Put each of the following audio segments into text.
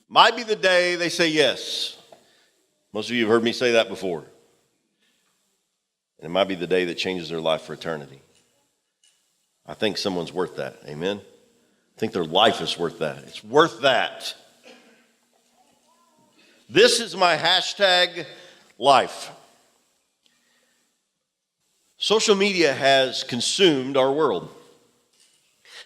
Might be the day they say yes. Most of you have heard me say that before. And it might be the day that changes their life for eternity. I think someone's worth that. Amen? I think their life is worth that. It's worth that. This is my hashtag life. Social media has consumed our world.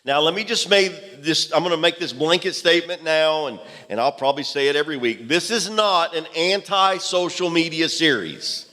Now, let me just make this, I'm going to make this blanket statement now, and I'll probably say it every week. This is not an anti-social media series.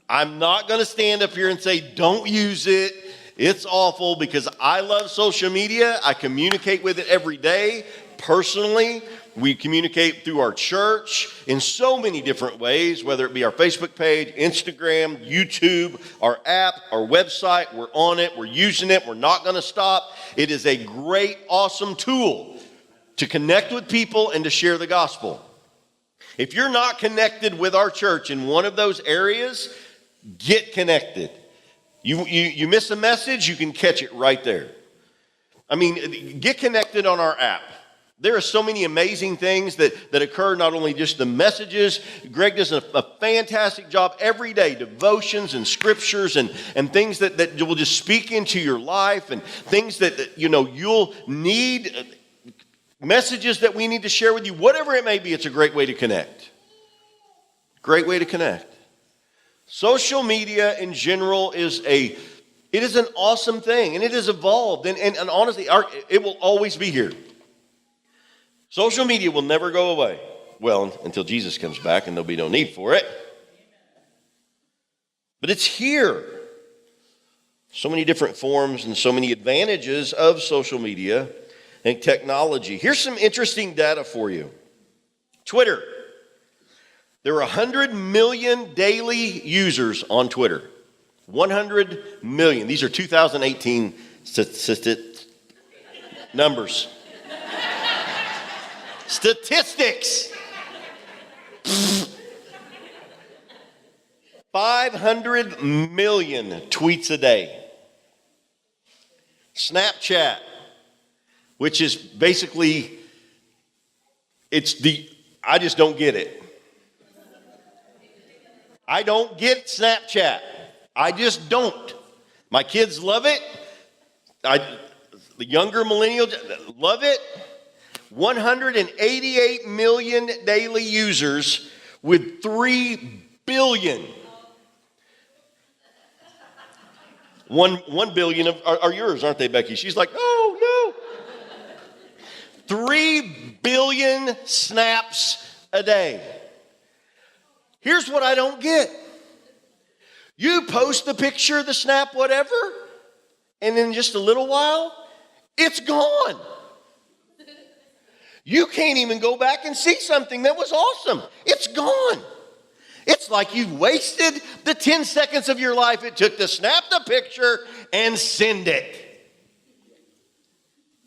I'm not going to stand up here and say, don't use it. It's awful, because I love social media. I communicate with it every day personally. We communicate through our church in so many different ways, whether it be our Facebook page, Instagram, YouTube, our app, our website. We're on it. We're using it. We're not going to stop. It is a great, awesome tool to connect with people and to share the gospel. If you're not connected with our church in one of those areas, get connected. You miss a message, you can catch it right there. I mean, get connected on our app. There are so many amazing things that occur, not only just the messages. Greg does a fantastic job every day, devotions and scriptures and things that will just speak into your life, and things that you'll need, messages that we need to share with you. Whatever it may be, it's a great way to connect. Great way to connect. Social media in general is an awesome thing, and it has evolved, and honestly, it will always be here. Social media will never go away. Well, until Jesus comes back and there'll be no need for it. But it's here. So many different forms and so many advantages of social media and technology. Here's some interesting data for you. Twitter. There are 100 million daily users on Twitter. 100 million. These are 2018 numbers. Statistics. 500 million tweets a day. Snapchat, which is basically, I just don't get it. I don't get Snapchat. I just don't. My kids love it. The younger millennials love it. 188 million daily users with 3 billion. 1 billion are yours, aren't they, Becky? She's like, oh, no. 3 billion snaps a day. Here's what I don't get. You post the picture, the snap, whatever, and in just a little while, it's gone. You can't even go back and see something that was awesome. It's gone. It's like you've wasted the 10 seconds of your life it took to snap the picture and send it.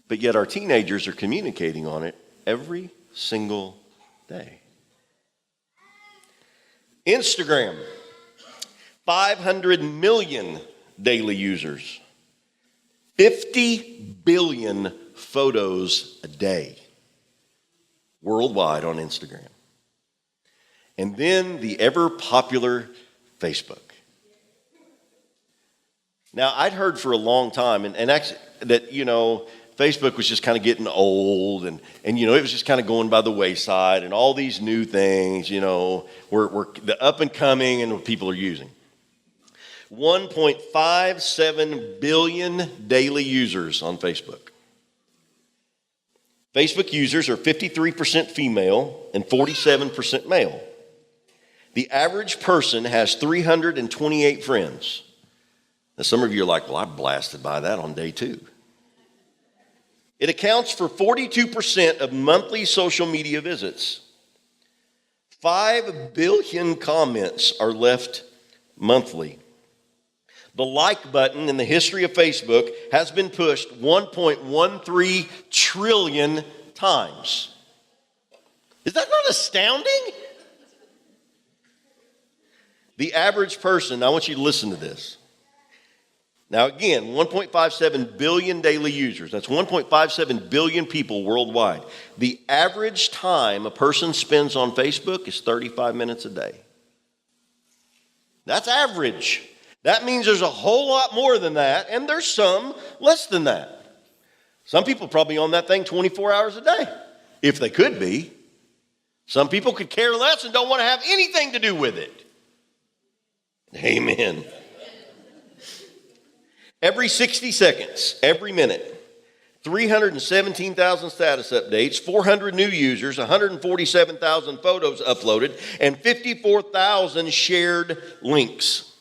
But yet our teenagers are communicating on it every single day. Instagram, 500 million daily users, 50 billion photos a day worldwide on Instagram. And then the ever popular Facebook. Now, I'd heard for a long time, and actually, that, Facebook was just kind of getting old, and it was just kind of going by the wayside, and all these new things, were the up and coming and what people are using. 1.57 billion daily users on Facebook. Facebook users are 53% female and 47% male. The average person has 328 friends. Now, some of you are like, well, I blasted by that on day 2. It accounts for 42% of monthly social media visits. 5 billion comments are left monthly. The like button in the history of Facebook has been pushed 1.13 trillion times. Is that not astounding? The average person, I want you to listen to this. Now again, 1.57 billion daily users. That's 1.57 billion people worldwide. The average time a person spends on Facebook is 35 minutes a day. That's average. That means there's a whole lot more than that, and there's some less than that. Some people probably on that thing 24 hours a day, if they could be. Some people could care less and don't want to have anything to do with it. Amen. Every 60 seconds, every minute, 317,000 status updates, 400 new users, 147,000 photos uploaded, and 54,000 shared links.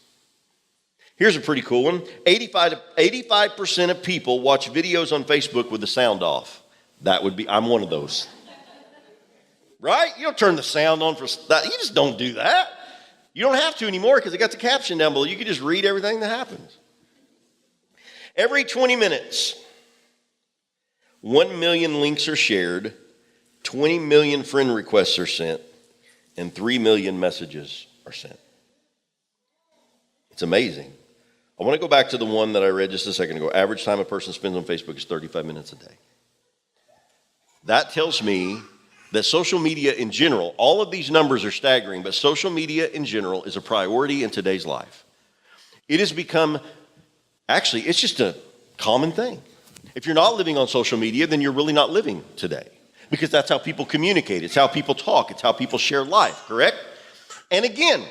Here's a pretty cool one. 85% of people watch videos on Facebook with the sound off. I'm one of those. Right? You don't turn the sound on for that. You just don't do that. You don't have to anymore because they got the caption down below. You can just read everything that happens. Every 20 minutes, 1 million links are shared, 20 million friend requests are sent, and 3 million messages are sent. It's amazing. I want to go back to the one that I read just a second ago. Average time a person spends on Facebook is 35 minutes a day. That tells me that social media in general, all of these numbers are staggering, but social media in general is a priority in today's life. It has become, actually, it's just a common thing. If you're not living on social media, then you're really not living today, because that's how people communicate. It's how people talk. It's how people share life, correct? And again,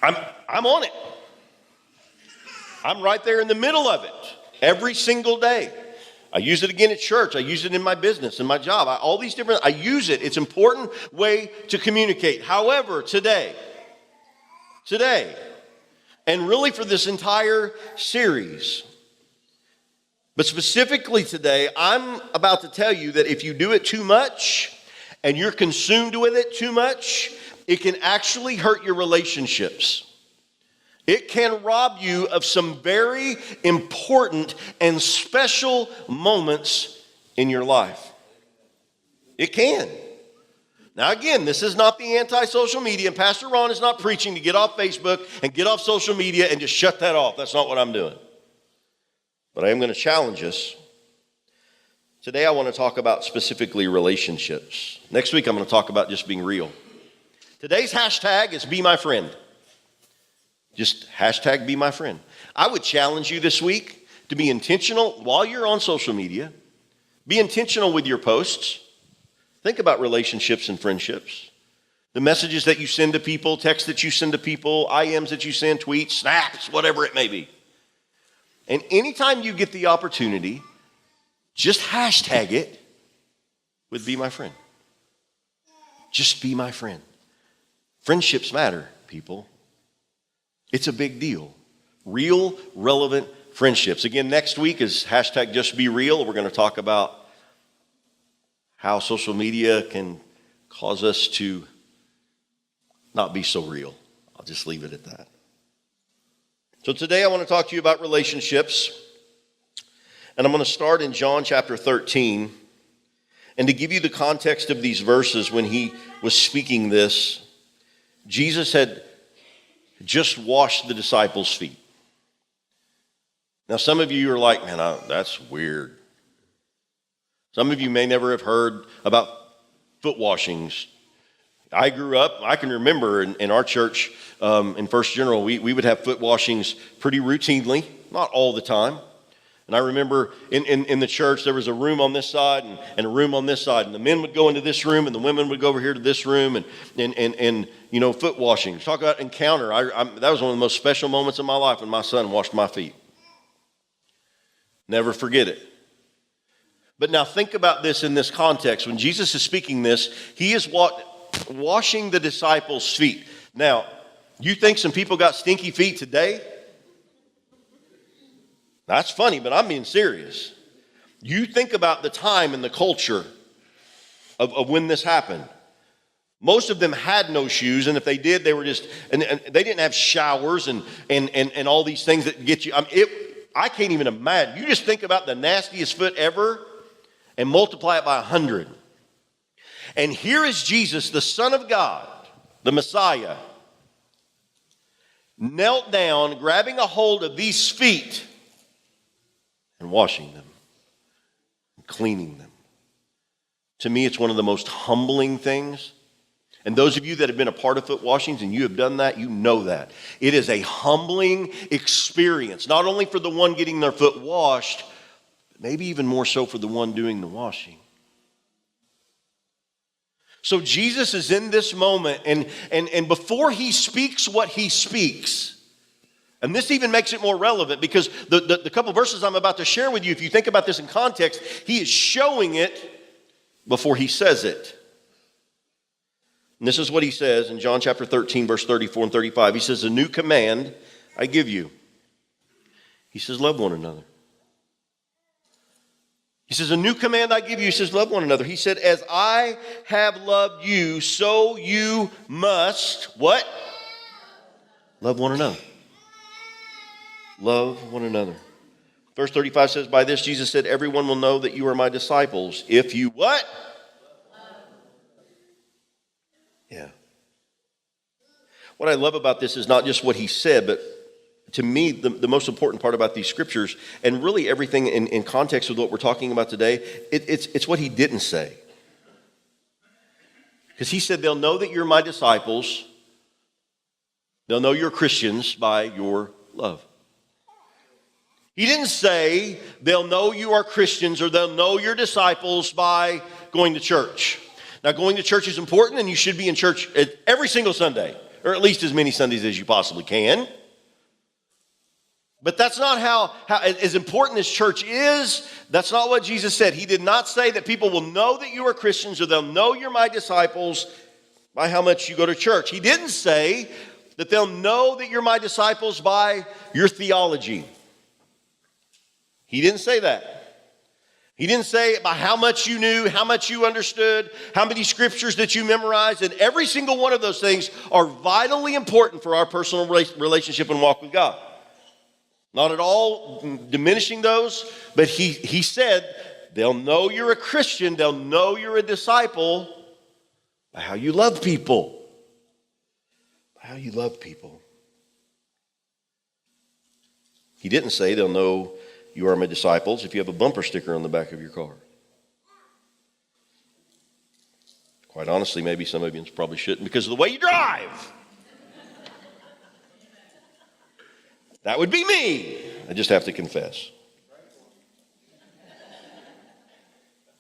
I'm on it. I'm right there in the middle of it every single day. I use it again at church. I use it in my business, in my job. I use it. It's an important way to communicate. However, today, and really for this entire series, but specifically today, I'm about to tell you that if you do it too much and you're consumed with it too much, it can actually hurt your relationships. It can rob you of some very important and special moments in your life. It can. Now again, this is not the anti-social media, and Pastor Ron is not preaching to get off Facebook and get off social media and just shut that off. That's not what I'm doing. But I am going to challenge us. Today I want to talk about specifically relationships. Next week I'm going to talk about just being real. Today's hashtag is Be My Friend. Just hashtag Be My Friend. I would challenge you this week to be intentional while you're on social media. Be intentional with your posts. Think about relationships and friendships. The messages that you send to people, texts that you send to people, IMs that you send, tweets, snaps, whatever it may be. And anytime you get the opportunity, just hashtag it with Be My Friend. Just be my friend. Friendships matter, people. It's a big deal. Real, relevant friendships. Again, next week is hashtag Just Be Real. We're going to talk about how social media can cause us to not be so real. I'll just leave it at that. So today I want to talk to you about relationships. And I'm going to start in John chapter 13. And to give you the context of these verses, when he was speaking this, Jesus had just washed the disciples' feet. Now, some of you are like, man, that's weird. Some of you may never have heard about foot washings. I grew up, I can remember in our church, in First General, we would have foot washings pretty routinely, not all the time. And I remember in the church, there was a room on this side and a room on this side. And the men would go into this room and the women would go over here to this room and you know, foot washing. Talk about encounter. That was one of the most special moments of my life when my son washed my feet. Never forget it. But now think about this in this context. When Jesus is speaking this, he is washing the disciples' feet. Now, you think some people got stinky feet today? That's funny, but I'm being serious. You think about the time and the culture of when this happened. Most of them had no shoes, and if they did, they were just, and they didn't have showers and all these things that get you. I can't even imagine. You just think about the nastiest foot ever and multiply it by 100. And here is Jesus, the Son of God, the Messiah. knelt down, grabbing a hold of these feet and washing them, and cleaning them. To me, it's one of the most humbling things. And those of you that have been a part of foot washings and you have done that, you know that. It is a humbling experience, not only for the one getting their foot washed, but maybe even more so for the one doing the washing. So Jesus is in this moment, and before he speaks what he speaks, and this even makes it more relevant because the couple verses I'm about to share with you, if you think about this in context, he is showing it before he says it. And this is what he says in John chapter 13, verse 34 and 35. He says, "A new command I give you." He says, "Love one another." He says, "A new command I give you." He says, "Love one another." He said, "As I have loved you, so you must," what? Love one another. Love one another. Verse 35 says, "By this Jesus said, everyone will know that you are my disciples if you" what? Yeah. What I love about this is not just what he said, but to me, the most important part about these scriptures, and really everything in context with what we're talking about today, it's what he didn't say. Because he said, they'll know that you're my disciples. They'll know you're Christians by your love. He didn't say they'll know you are Christians or they'll know you're disciples by going to church. Now, going to church is important, and you should be in church every single Sunday, or at least as many Sundays as you possibly can. But that's not how as important as church is, that's not what Jesus said. He did not say that people will know that you are Christians or they'll know you're my disciples by how much you go to church. He didn't say that they'll know that you're my disciples by your theology. He didn't say that. He didn't say by how much you knew, how much you understood, how many scriptures that you memorized, and every single one of those things are vitally important for our personal relationship and walk with God. Not at all diminishing those, but he said they'll know you're a Christian, they'll know you're a disciple by how you love people. By how you love people. He didn't say they'll know you are my disciples if you have a bumper sticker on the back of your car. Quite honestly, maybe some of you probably shouldn't because of the way you drive. That would be me. I just have to confess.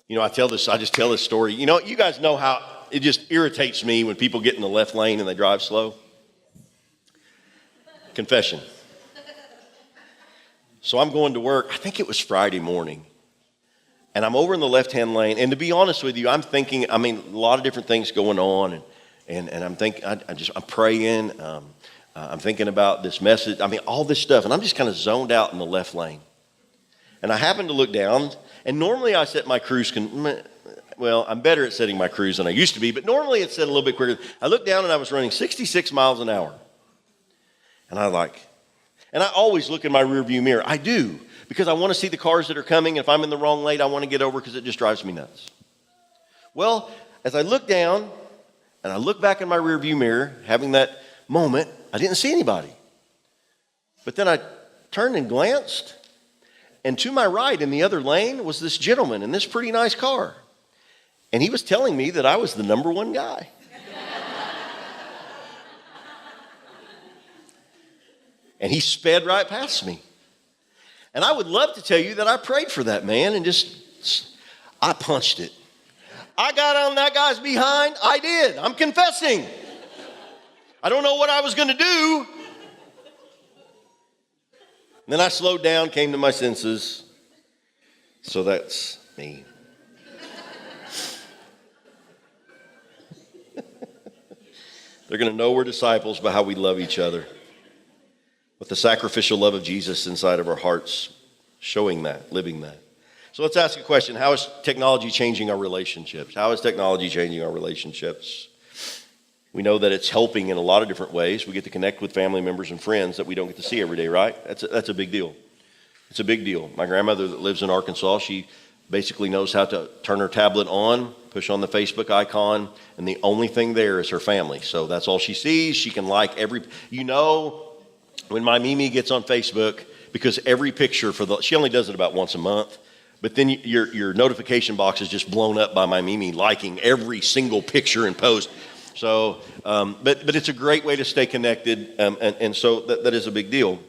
You know, I just tell this story. You know, you guys know how it just irritates me when people get in the left lane and they drive slow. Confession. So I'm going to work, I think it was Friday morning, and I'm over in the left-hand lane, and to be honest with you, I'm thinking, a lot of different things going on, and I'm thinking, I'm praying, I'm thinking about this message, all this stuff, and I'm just kind of zoned out in the left lane. And I happen to look down, and normally I set my cruise, I'm better at setting my cruise than I used to be, but normally it's set a little bit quicker. I looked down and I was running 66 miles an hour. And I always look in my rearview mirror. I do, because I want to see the cars that are coming. If I'm in the wrong lane, I want to get over because it just drives me nuts. Well, as I look down and I look back in my rearview mirror, having that moment, I didn't see anybody. But then I turned and glanced, and to my right in the other lane was this gentleman in this pretty nice car. And he was telling me that I was the number one guy. And he sped right past me. And I would love to tell you that I prayed for that man and I punched it. I got on that guy's behind. I did. I'm confessing. I don't know what I was going to do. And then I slowed down, came to my senses. So that's me. They're going to know we're disciples by how we love each other. With the sacrificial love of Jesus inside of our hearts, showing that, living that. So let's ask a question. How is technology changing our relationships? How is technology changing our relationships? We know that it's helping in a lot of different ways. We get to connect with family members and friends that we don't get to see every day, right? That's a big deal. It's a big deal. My grandmother that lives in Arkansas, she basically knows how to turn her tablet on, push on the Facebook icon, and the only thing there is her family. So that's all she sees. She can like when my Mimi gets on Facebook, because every picture she only does it about once a month, but then your notification box is just blown up by my Mimi liking every single picture and post. So, but it's a great way to stay connected, and so that is a big deal.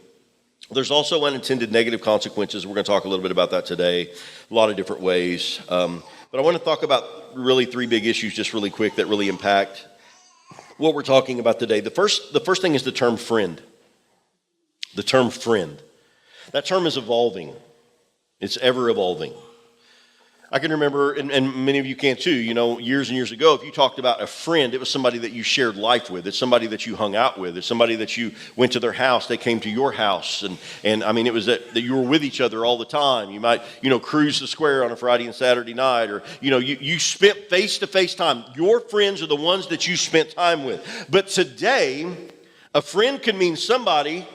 There's also unintended negative consequences. We're going to talk a little bit about that today, a lot of different ways. But I want to talk about really three big issues just really quick that really impact what we're talking about today. The first thing is the term friend. The term friend. That term is evolving. It's ever evolving. I can remember, and many of you can too, years and years ago, if you talked about a friend, it was somebody that you shared life with. It's somebody that you hung out with. It's somebody that you went to their house. They came to your house. And I mean, it was that you were with each other all the time. You might, cruise the square on a Friday and Saturday night, or, you spent face-to-face time. Your friends are the ones that you spent time with. But today, a friend can mean somebody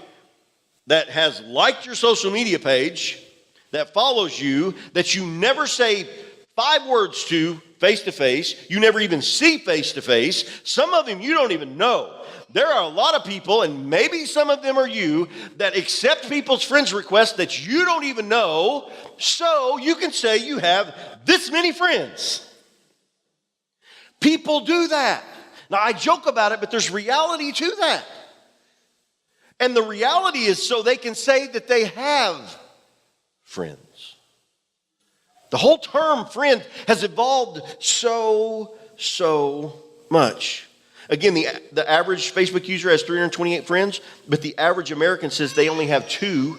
that has liked your social media page, that follows you, that you never say 5 words to face-to-face, you never even see face-to-face. Some of them you don't even know. There are a lot of people, and maybe some of them are you, that accept people's friends requests that you don't even know, so you can say you have this many friends. People do that. Now, I joke about it, but there's reality to that. And the reality is so they can say that they have friends. The whole term friend has evolved so much. Again, the average Facebook user has 328 friends, but the average American says they only have 2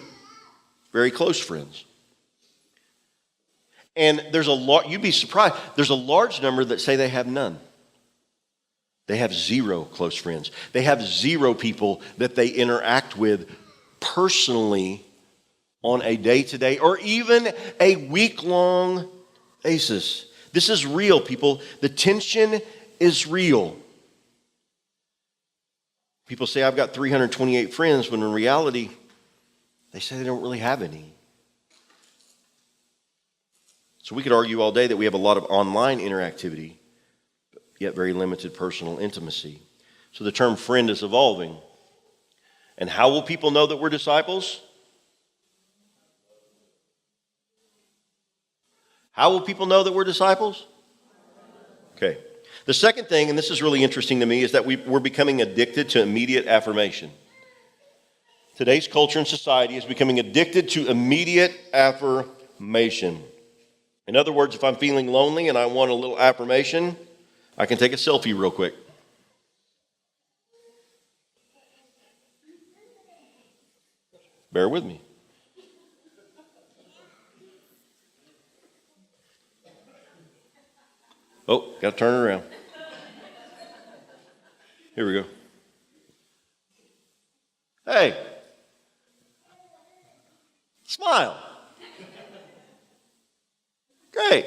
very close friends. And there's a lot, you'd be surprised, there's a large number that say they have none. They have 0 close friends. They have 0 people that they interact with personally on a day-to-day or even a week-long basis. This is real, people. The tension is real. People say, I've got 328 friends, when in reality, they say they don't really have any. So we could argue all day that we have a lot of online interactivity, yet very limited personal intimacy. So the term friend is evolving. And how will people know that we're disciples? How will people know that we're disciples? Okay. The second thing, and this is really interesting to me, is that we're becoming addicted to immediate affirmation. Today's culture and society is becoming addicted to immediate affirmation. In other words, if I'm feeling lonely and I want a little affirmation, I can take a selfie real quick. Bear with me. Oh, got to turn it around. Here we go. Hey. Smile. Great.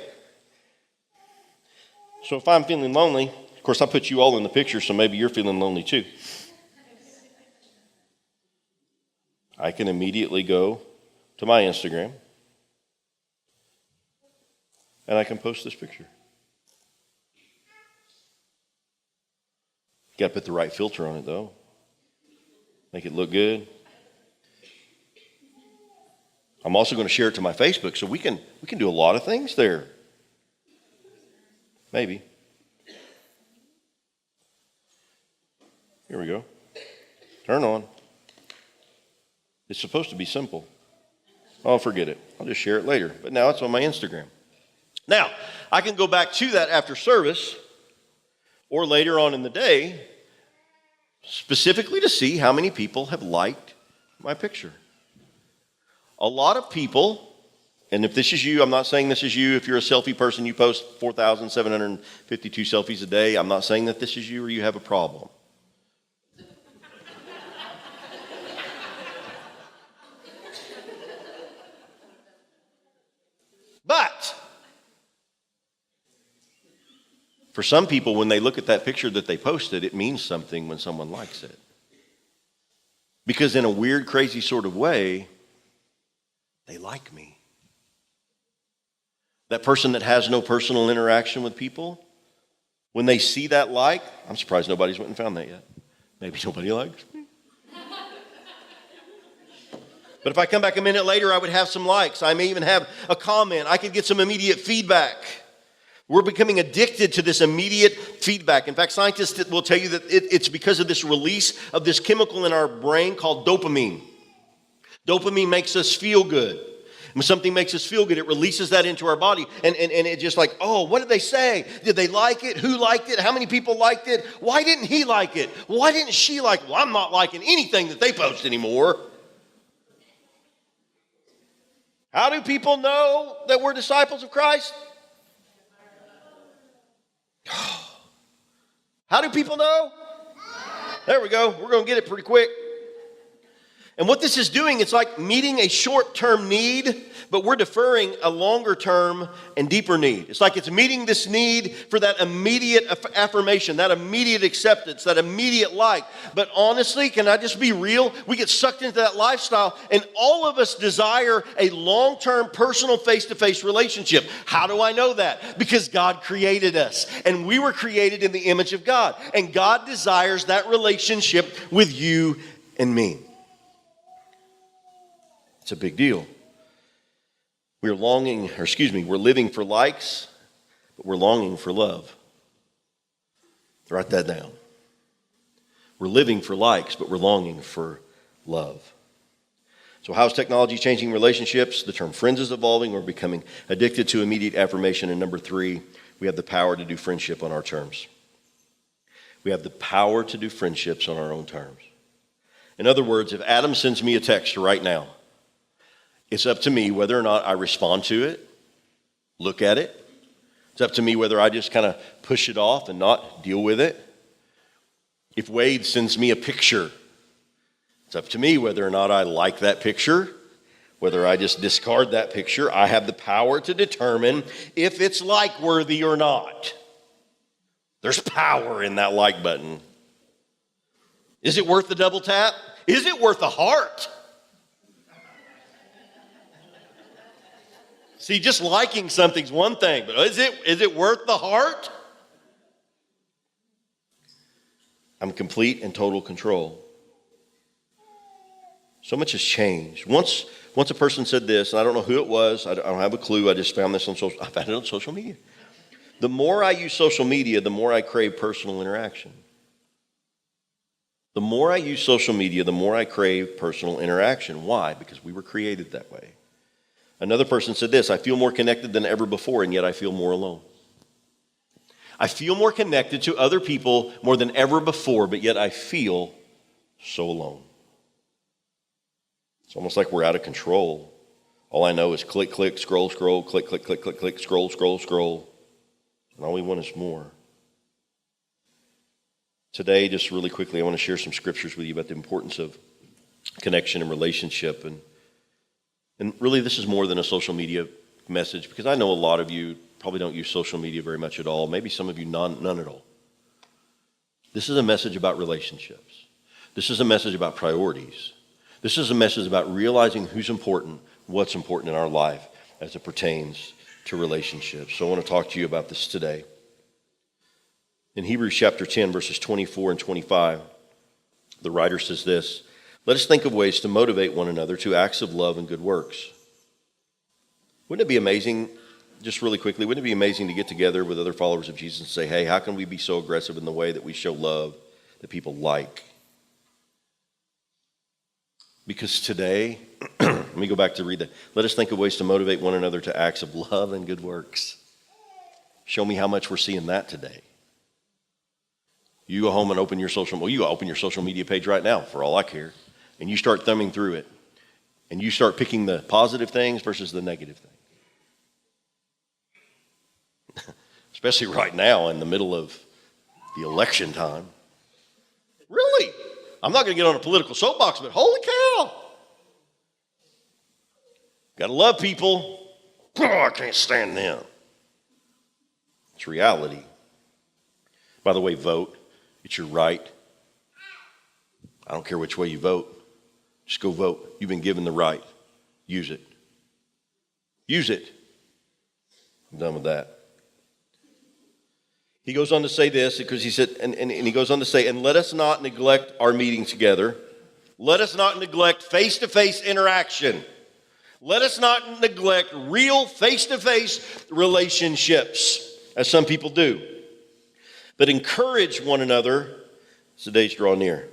So if I'm feeling lonely, of course I put you all in the picture, so maybe you're feeling lonely too. I can immediately go to my Instagram and I can post this picture. Got to put the right filter on it though. Make it look good. I'm also going to share it to my Facebook, so we can do a lot of things there. Maybe. Here we go. Turn on. It's supposed to be simple. Oh, forget it. I'll just share it later. But now it's on my Instagram. Now, I can go back to that after service or later on in the day, specifically to see how many people have liked my picture. A lot of people, and if this is you, I'm not saying this is you. If you're a selfie person, you post 4,752 selfies a day. I'm not saying that this is you or you have a problem. But for some people, when they look at that picture that they posted, it means something when someone likes it. Because in a weird, crazy sort of way, they like me. That person that has no personal interaction with people, when they see that like, I'm surprised nobody's went and found that yet. Maybe nobody likes me. But if I come back a minute later, I would have some likes. I may even have a comment. I could get some immediate feedback. We're becoming addicted to this immediate feedback. In fact, scientists will tell you that it's because of this release of this chemical in our brain called dopamine. Dopamine makes us feel good. When something makes us feel good, it releases that into our body. And it's just like, oh, what did they say? Did they like it? Who liked it? How many people liked it? Why didn't he like it? Why didn't she like it? Well, I'm not liking anything that they post anymore. How do people know that we're disciples of Christ? How do people know? There we go. We're going to get it pretty quick. And what this is doing, it's like meeting a short-term need, but we're deferring a longer-term and deeper need. It's like it's meeting this need for that immediate affirmation, that immediate acceptance, that immediate like. But honestly, can I just be real? We get sucked into that lifestyle, and all of us desire a long-term, personal, face-to-face relationship. How do I know that? Because God created us, and we were created in the image of God. And God desires that relationship with you and me. It's a big deal. We're living for likes, but we're longing for love. Write that down. We're living for likes, but we're longing for love. So how's technology changing relationships? The term friends is evolving. We're becoming addicted to immediate affirmation. And number 3, we have the power to do friendship on our terms. We have the power to do friendships on our own terms. In other words, if Adam sends me a text right now, it's up to me whether or not I respond to it, look at it. It's up to me whether I just kind of push it off and not deal with it. If Wade sends me a picture, it's up to me whether or not I like that picture, whether I just discard that picture. I have the power to determine if it's like-worthy or not. There's power in that like button. Is it worth the double tap? Is it worth a heart? See, just liking something's one thing, but is it worth the heart? I'm complete and total control. So much has changed. Once a person said this, and I don't know who it was, I don't have a clue, I just found this I found it on social media. The more I use social media, the more I crave personal interaction. The more I use social media, the more I crave personal interaction. Why? Because we were created that way. Another person said this, I feel more connected than ever before, and yet I feel more alone. I feel more connected to other people more than ever before, but yet I feel so alone. It's almost like we're out of control. All I know is click, click, scroll, scroll, click, click, click, click, click, scroll, scroll, scroll. And all we want is more. Today, just really quickly, I want to share some scriptures with you about the importance of connection and relationship. And really, this is more than a social media message, because I know a lot of you probably don't use social media very much at all. Maybe some of you none at all. This is a message about relationships. This is a message about priorities. This is a message about realizing who's important, what's important in our life as it pertains to relationships. So I want to talk to you about this today. In Hebrews chapter 10, verses 24 and 25, the writer says this, let us think of ways to motivate one another to acts of love and good works. Wouldn't it be amazing, just really quickly, wouldn't it be amazing to get together with other followers of Jesus and say, hey, how can we be so aggressive in the way that we show love that people like? Because today, let me go back to read that. Let us think of ways to motivate one another to acts of love and good works. Show me how much we're seeing that today. You go home and open your social media page right now, for all I care. And you start thumbing through it. And you start picking the positive things versus the negative things. Especially right now in the middle of the election time. Really? I'm not going to get on a political soapbox, but holy cow. Got to love people. Oh, I can't stand them. It's reality. By the way, vote. It's your right. I don't care which way you vote. Just go vote. You've been given the right. Use it. Use it. I'm done with that. He goes on to say this because he said, and he goes on to say, and let us not neglect our meeting together, Let us not neglect face-to-face interaction. Let us not neglect real face-to-face relationships, as some people do. But encourage one another as the days draw near.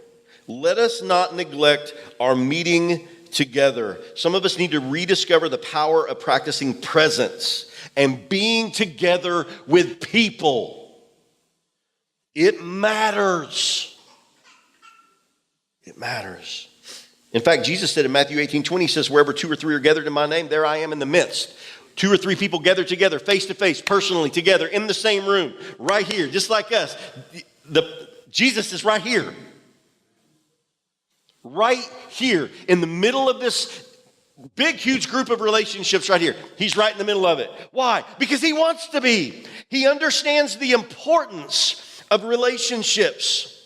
Let us not neglect our meeting together. Some of us need to rediscover the power of practicing presence and being together with people. It matters. It matters. In fact, Jesus said in Matthew 18:20, he says, wherever 2 or 3 are gathered in my name, there I am in the midst. 2 or 3 people gathered together, face to face, personally, together, in the same room, right here, just like us. Jesus is right here. Right here, in the middle of this big, huge group of relationships right here. He's right in the middle of it. Why? Because he wants to be. He understands the importance of relationships.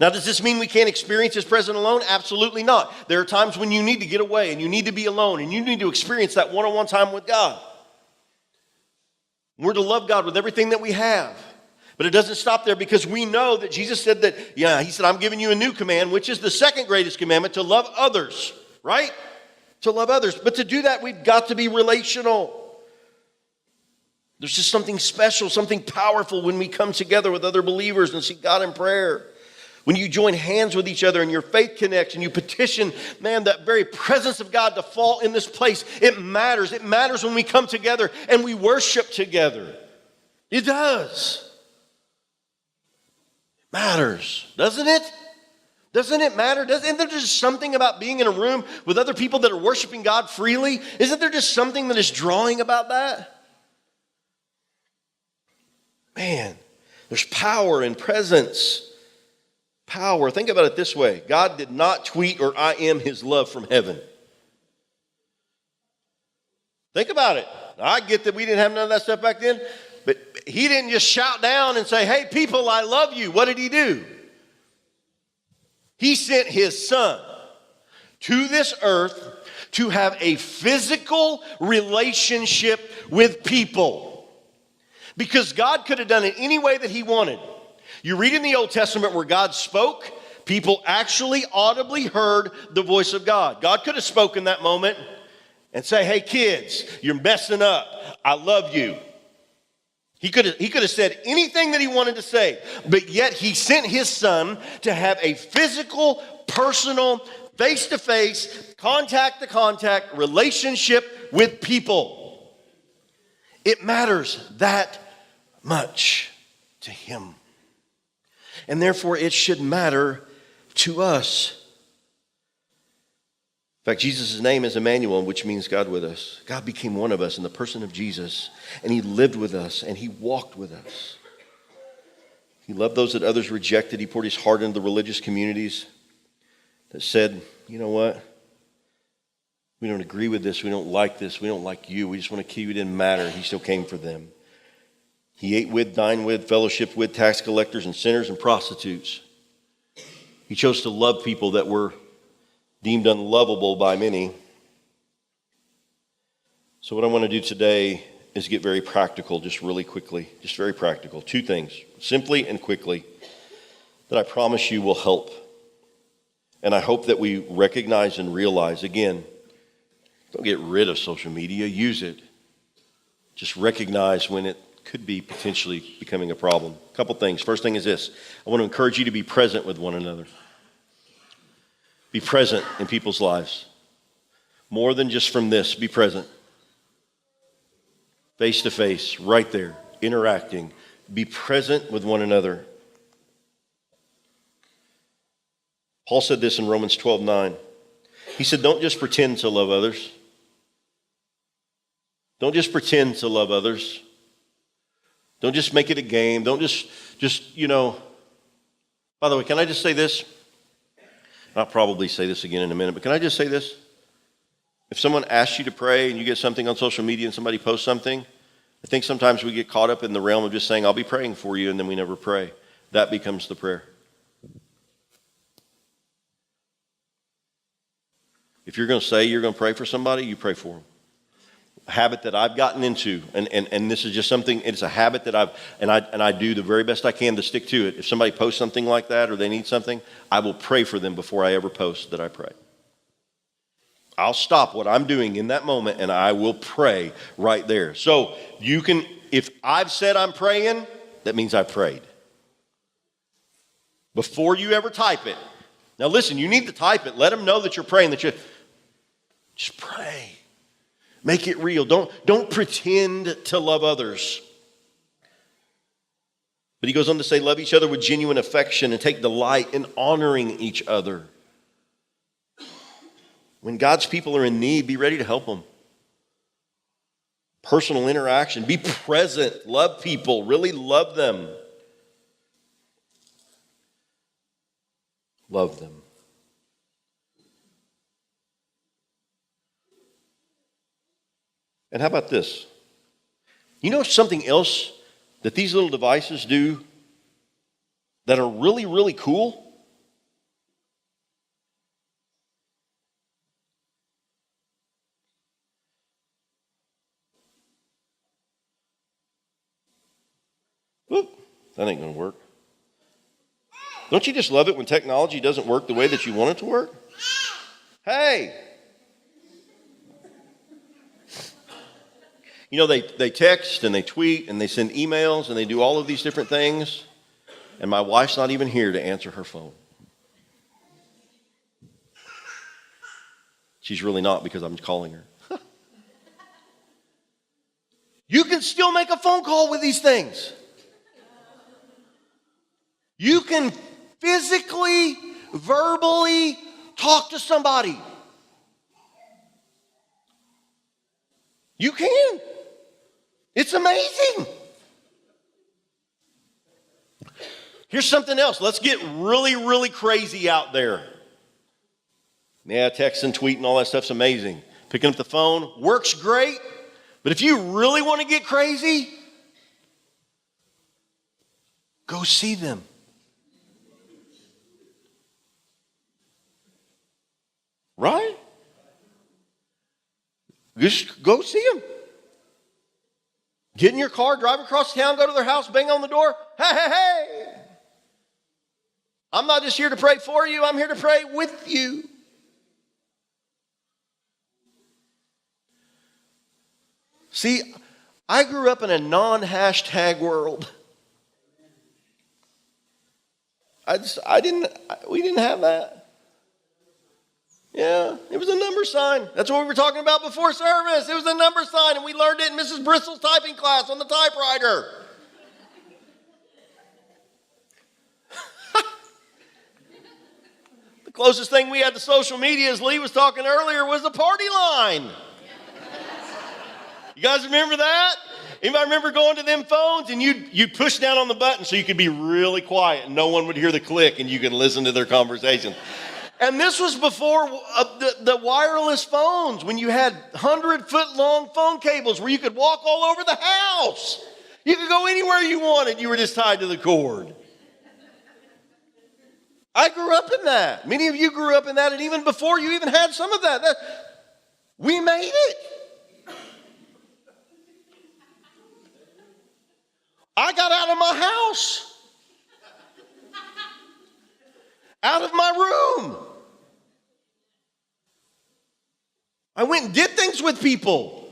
Now, does this mean we can't experience his presence alone? Absolutely not. There are times when you need to get away and you need to be alone and you need to experience that one-on-one time with God. We're to love God with everything that we have. But it doesn't stop there, because we know that Jesus said that, he said, I'm giving you a new command, which is the second greatest commandment, to love others, right? To love others. But to do that, we've got to be relational. There's just something special, something powerful when we come together with other believers and seek God in prayer. When you join hands with each other and your faith connects and you petition, that very presence of God to fall in this place, it matters. It matters when we come together and we worship together. It does. It matters, doesn't it? Doesn't it matter? Isn't there just something about being in a room with other people that are worshiping God freely? Isn't there just something that is drawing about that? Man, there's power in presence. Power. Think about it this way. God did not tweet or I am his love from heaven. Think about it. I get that we didn't have none of that stuff back then, but he didn't just shout down and say, hey, people, I love you. What did he do? He sent his son to this earth to have a physical relationship with people. Because God could have done it any way that he wanted. You read in the Old Testament where God spoke, people actually audibly heard the voice of God. God could have spoken in that moment and say, hey kids, you're messing up. I love you. He could have said anything that he wanted to say, but yet he sent his son to have a physical, personal, face-to-face, contact-to-contact relationship with people. It matters that much to him. And therefore, it should matter to us. In fact, Jesus' name is Emmanuel, which means God with us. God became one of us in the person of Jesus, and he lived with us, and he walked with us. He loved those that others rejected. He poured his heart into the religious communities that said, you know what? We don't agree with this. We don't like this. We don't like you. We just want to kill you. It didn't matter. He still came for them. He ate with, dined with, fellowshiped with tax collectors and sinners and prostitutes. He chose to love people that were deemed unlovable by many. So what I want to do today is get very practical, just really quickly, just very practical. 2 things, simply and quickly, that I promise you will help. And I hope that we recognize and realize, again, don't get rid of social media, use it. Just recognize when it could be potentially becoming a problem. A couple things. First thing is this. I want to encourage you to be present with one another. Be present in people's lives. More than just from this, be present. Face to face, right there, interacting. Be present with one another. Paul said this in Romans 12:9. He said, don't just pretend to love others. Don't just pretend to love others. Don't just make it a game. Don't just, by the way, can I just say this? I'll probably say this again in a minute, but can I just say this? If someone asks you to pray and you get something on social media and somebody posts something, I think sometimes we get caught up in the realm of just saying, I'll be praying for you, and then we never pray. That becomes the prayer. If you're going to say you're going to pray for somebody, you pray for them. habit that I've gotten into, and this is just something, it's a habit that I do the very best I can to stick to it. If somebody posts something like that or they need something, I will pray for them before I ever post that I pray. I'll stop what I'm doing in that moment and I will pray right there. So you can, if I've said I'm praying, that means I prayed. Before you ever type it. Now listen, you need to type it. Let them know that you're praying, that you just pray. Make it real. Don't pretend to love others. But he goes on to say, love each other with genuine affection and take delight in honoring each other. When God's people are in need, be ready to help them. Personal interaction. Be present. Love people. Really love them. Love them. And how about this? You know something else that these little devices do that are really, really cool? Whoop, that ain't going to work. Don't you just love it when technology doesn't work the way that you want it to work? Hey! You know, they text and they tweet and they send emails and they do all of these different things. And my wife's not even here to answer her phone. She's really not because I'm calling her. You can still make a phone call with these things. You can physically, verbally talk to somebody. You can. It's amazing. Here's something else. Let's get really, really crazy out there. Yeah, text and tweet and all that stuff's amazing. Picking up the phone works great. But if you really want to get crazy, go see them. Right? Just go see them. Get in your car, drive across town, go to their house, bang on the door. Hey, hey, hey. I'm not just here to pray for you. I'm here to pray with you. See, I grew up in a non-hashtag world. We didn't have that. Yeah, it was a number sign. That's what we were talking about before service. It was a number sign, and we learned it in Mrs. Bristol's typing class on the typewriter. The closest thing we had to social media, as Lee was talking earlier, was the party line. You guys remember that? Anybody remember going to them phones and you'd push down on the button so you could be really quiet and no one would hear the click and you could listen to their conversation? And this was before the wireless phones, when you had 100-foot-long phone cables where you could walk all over the house. You could go anywhere you wanted. You were just tied to the cord. I grew up in that. Many of you grew up in that, and even before you even had some of that we made it. I got out of my house, out of my room. I went and did things with people.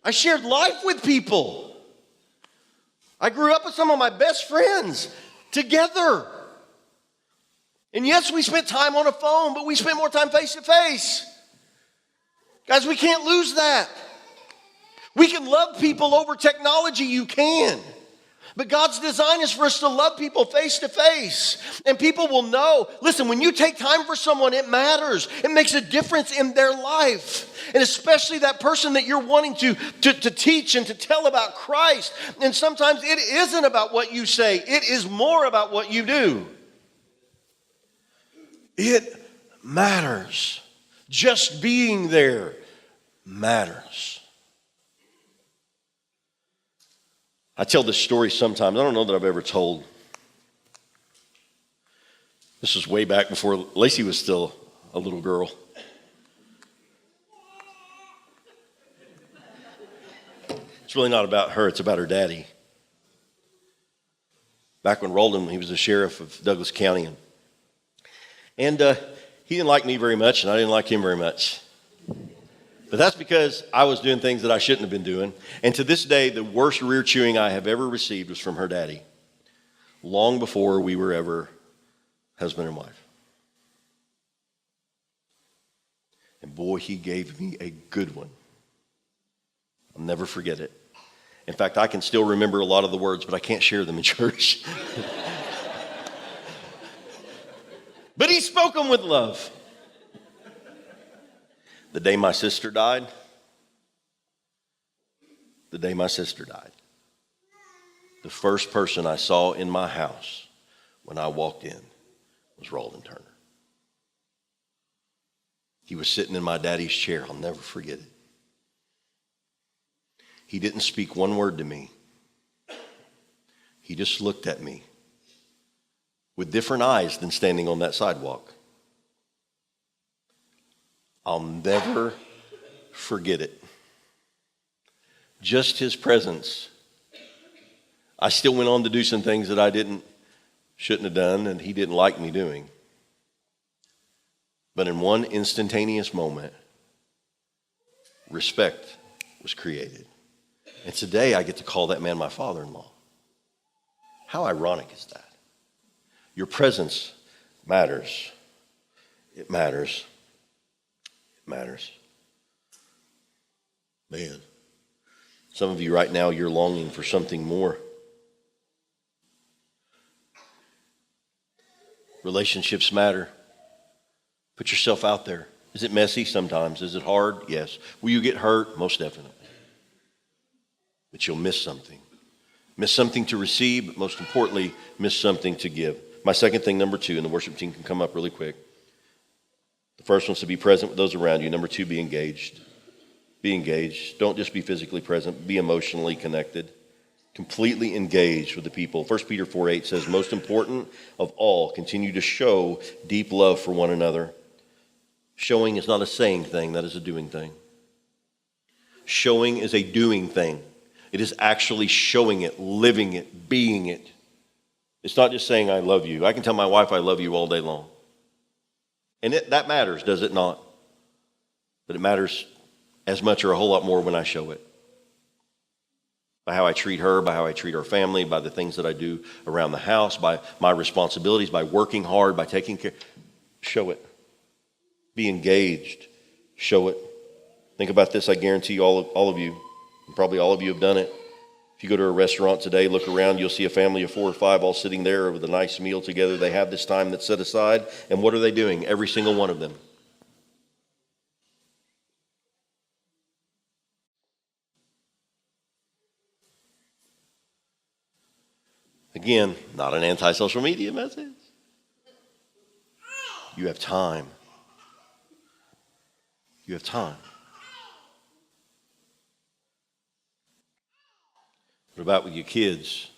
I shared life with people. I grew up with some of my best friends together. And yes, we spent time on a phone, but we spent more time face to face. Guys, we can't lose that. We can love people over technology, you can. But God's design is for us to love people face to face. And people will know, listen, when you take time for someone, it matters. It makes a difference in their life. And especially that person that you're wanting to teach and to tell about Christ. And sometimes it isn't about what you say. It is more about what you do. It matters. Just being there matters. I tell this story sometimes. I don't know that I've ever told. This was way back before Lacey was still a little girl. It's really not about her, it's about her daddy. Back when Roldan, he was the sheriff of Douglas County, and he didn't like me very much, and I didn't like him very much. But that's because I was doing things that I shouldn't have been doing. And to this day, the worst rear chewing I have ever received was from her daddy, long before we were ever husband and wife. And boy, he gave me a good one. I'll never forget it. In fact, I can still remember a lot of the words, but I can't share them in church. But he spoke them with love. The day my sister died, the first person I saw in my house when I walked in was Roldan Turner. He was sitting in my daddy's chair. I'll never forget it. He didn't speak one word to me. He just looked at me with different eyes than standing on that sidewalk. I'll never forget it. Just his presence. I still went on to do some things that I shouldn't have done, and he didn't like me doing. But in one instantaneous moment, respect was created. And today I get to call that man my father-in-law. How ironic is that? Your presence matters. It matters. It matters. Man, some of you right now, you're longing for something more. Relationships matter. Put yourself out there. Is it messy? Sometimes. Is it hard? Yes. Will you get hurt? Most definitely. But you'll miss something. Miss something to receive, but most importantly, miss something to give. My second thing, number 2, and the worship team can come up really quick. The first one's to be present with those around you. Number 2, be engaged. Be engaged. Don't just be physically present. Be emotionally connected. Completely engaged with the people. 1 Peter 4:8 says, most important of all, continue to show deep love for one another. Showing is not a saying thing, that is a doing thing. Showing is a doing thing. It is actually showing it, living it, being it. It's not just saying I love you. I can tell my wife I love you all day long. And that matters, does it not? But it matters as much or a whole lot more when I show it. By how I treat her, by how I treat our family, by the things that I do around the house, by my responsibilities, by working hard, by taking care. Show it. Be engaged. Show it. Think about this. I guarantee all of you, probably all of you have done it. If you go to a restaurant today, look around, you'll see a family of 4 or 5 all sitting there with a nice meal together. They have this time that's set aside. And what are they doing? Every single one of them. Again, not an anti-social media message. You have time. You have time. What about with your kids?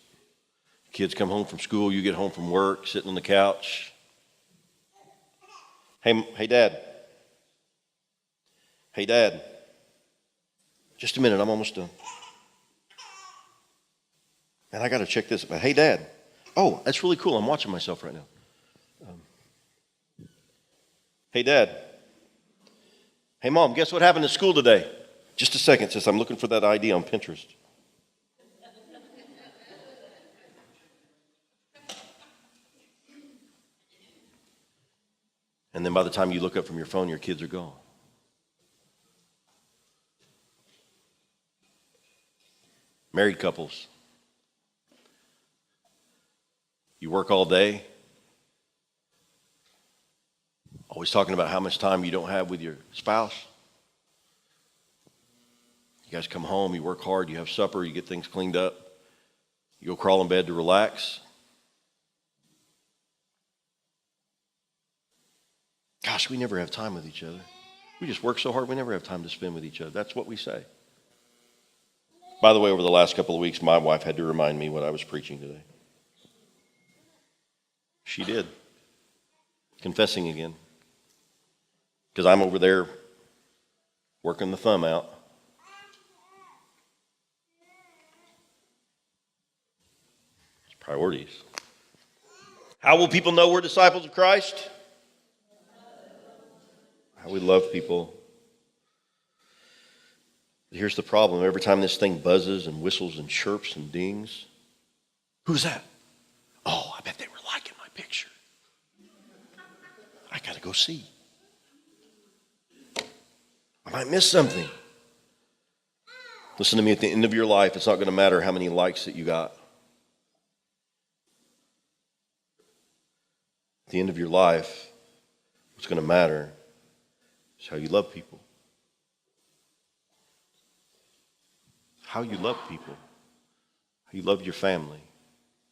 Kids come home from school, you get home from work, sitting on the couch. Hey, Dad. Hey, Dad. Just a minute, I'm almost done. Man, I got to check this. Hey, Dad. Oh, that's really cool. I'm watching myself right now. Hey, Dad. Hey, Mom, guess what happened at school today? Just a second, sis. I'm looking for that ID on Pinterest. And then by the time you look up from your phone, your kids are gone. Married couples. You work all day, always talking about how much time you don't have with your spouse. You guys come home, you work hard, you have supper, you get things cleaned up, you go crawl in bed to relax. Gosh, we never have time with each other. We just work so hard, we never have time to spend with each other. That's what we say. By the way, over the last couple of weeks, my wife had to remind me what I was preaching today. She did. Confessing again. Because I'm over there working the thumb out. Priorities. How will people know we're disciples of Christ? How we love people. Here's the problem. Every time this thing buzzes and whistles and chirps and dings, who's that? Oh, I bet they were liking my picture. I got to go see. I might miss something. Listen to me, at the end of your life, it's not going to matter how many likes that you got. At the end of your life, what's going to matter is how you love people. How you love people. How you love your family.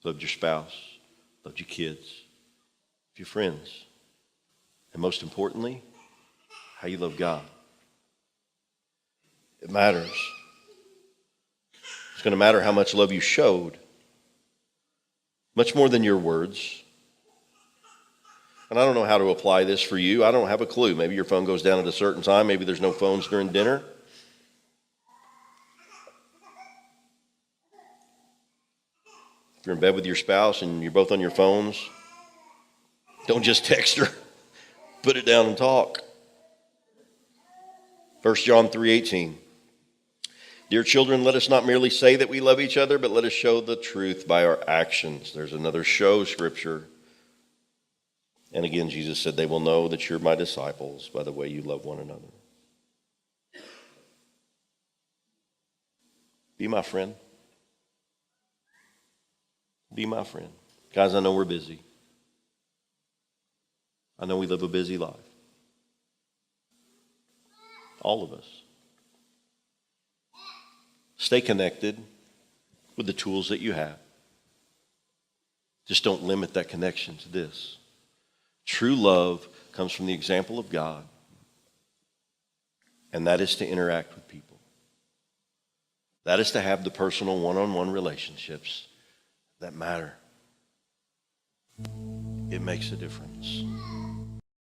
Loved your spouse. Loved your kids. Your friends. And most importantly, how you love God. It matters. It's going to matter how much love you showed. Much more than your words. And I don't know how to apply this for you. I don't have a clue. Maybe your phone goes down at a certain time. Maybe there's no phones during dinner. If you're in bed with your spouse and you're both on your phones, don't just text her. Put it down and talk. 1 John 3:18. Dear children, let us not merely say that we love each other, but let us show the truth by our actions. There's another show scripture. And again, Jesus said, they will know that you're my disciples by the way you love one another. Be my friend. Be my friend. Guys, I know we're busy. I know we live a busy life. All of us. Stay connected with the tools that you have. Just don't limit that connection to this. True love comes from the example of God, and that is to interact with people. That is to have the personal one-on-one relationships that matter. It makes a difference.